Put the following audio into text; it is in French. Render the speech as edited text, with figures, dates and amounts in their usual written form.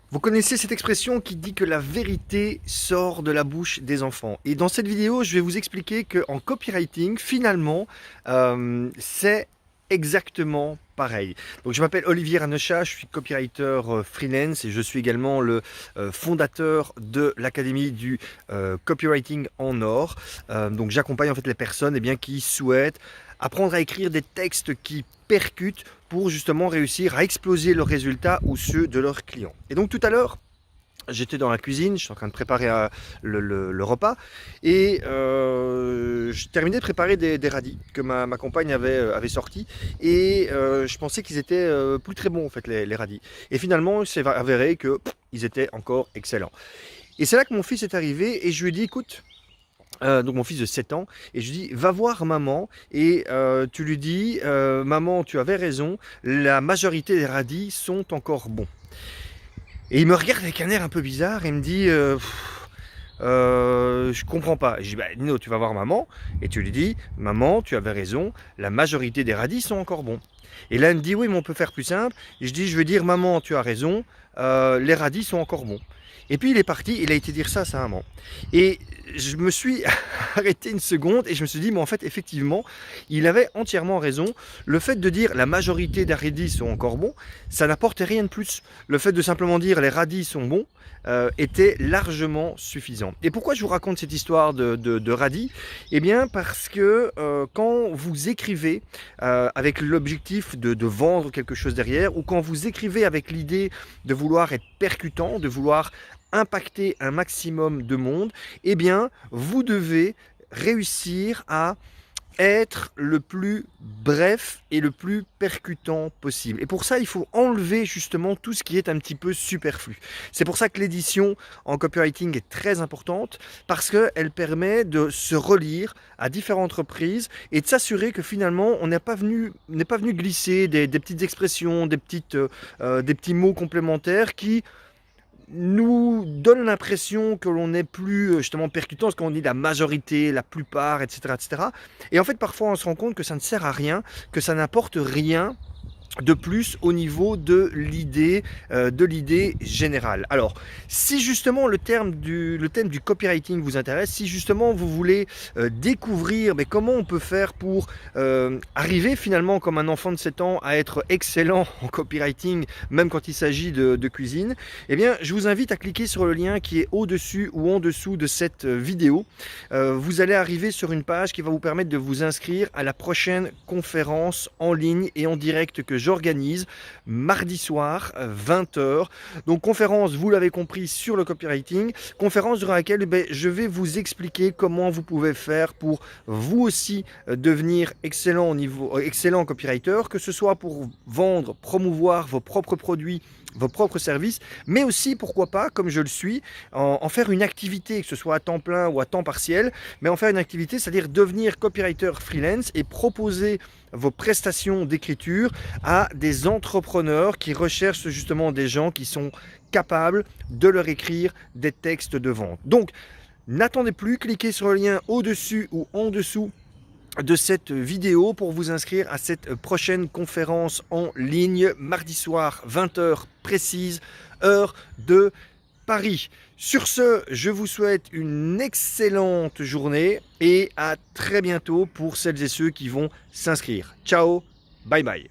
Vous connaissez cette expression qui dit que la vérité sort de la bouche des enfants. Et dans cette vidéo, je vais vous expliquer qu'en copywriting, finalement, c'est exactement pareil. Donc, je m'appelle Olivier Ranechat, je suis copywriter freelance et je suis également le fondateur de l'Académie du copywriting en or. Donc, j'accompagne en fait les personnes qui souhaitent apprendre à écrire des textes qui percutent pour justement réussir à exploser leurs résultats ou ceux de leurs clients. Et donc tout à l'heure, j'étais dans la cuisine, je suis en train de préparer le repas et je terminais de préparer des radis que ma compagne avait sortis et je pensais qu'ils étaient plus très bons en fait les radis. Et finalement, il s'est avéré qu'ils étaient encore excellents. Et c'est là que mon fils est arrivé et je lui ai dit écoute, donc mon fils de 7 ans, et je lui dis va voir maman et tu lui dis maman tu avais raison, la majorité des radis sont encore bons. Et il me regarde avec un air un peu bizarre et me dit je comprends pas. Je dis bah Nino tu vas voir maman et tu lui dis maman tu avais raison, la majorité des radis sont encore bons. Et là il me dit oui mais on peut faire plus simple. Et je dis je veux dire maman tu as raison, les radis sont encore bons. Et puis il est parti, il a été dire ça à sa maman. Et je me suis arrêté une seconde et je me suis dit, mais en fait, effectivement, il avait entièrement raison. Le fait de dire la majorité des radis sont encore bons, ça n'apportait rien de plus. Le fait de simplement dire les radis sont bons était largement suffisant. Et pourquoi je vous raconte cette histoire de radis? Eh bien, parce que quand vous écrivez avec l'objectif de vendre quelque chose derrière, ou quand vous écrivez avec l'idée de vouloir être percutant, de vouloir impacter un maximum de monde, eh bien, vous devez réussir à être le plus bref et le plus percutant possible. Et pour ça, il faut enlever justement tout ce qui est un petit peu superflu. C'est pour ça que l'édition en copywriting est très importante parce qu'elle permet de se relire à différentes reprises et de s'assurer que finalement, on n'est pas venu glisser des petites expressions, des petits mots complémentaires qui nous donne l'impression que l'on n'est plus justement percutant, parce qu'on dit la majorité, la plupart, etc., etc. Et en fait, parfois, on se rend compte que ça ne sert à rien, que ça n'apporte rien de plus au niveau de l'idée générale. Alors, si justement le thème du copywriting vous intéresse, si justement vous voulez découvrir mais comment on peut faire pour arriver finalement comme un enfant de 7 ans à être excellent en copywriting, même quand il s'agit de cuisine, eh bien je vous invite à cliquer sur le lien qui est au-dessus ou en dessous de cette vidéo. Vous allez arriver sur une page qui va vous permettre de vous inscrire à la prochaine conférence en ligne et en direct que j'organise mardi soir 20 h. Donc conférence, vous l'avez compris, sur le copywriting, conférence durant laquelle je vais vous expliquer comment vous pouvez faire pour vous aussi devenir excellent excellent copywriter, que ce soit pour vendre, promouvoir vos propres produits, vos propres services, mais aussi, pourquoi pas, comme je le suis, en faire une activité, que ce soit à temps plein ou à temps partiel, mais en faire une activité, c'est-à-dire devenir copywriter freelance et proposer vos prestations d'écriture à des entrepreneurs qui recherchent justement des gens qui sont capables de leur écrire des textes de vente. Donc, n'attendez plus, cliquez sur le lien au-dessus ou en dessous de cette vidéo pour vous inscrire à cette prochaine conférence en ligne mardi soir 20 h précise, heure de Paris. Sur ce, je vous souhaite une excellente journée et à très bientôt pour celles et ceux qui vont s'inscrire. Ciao, bye bye.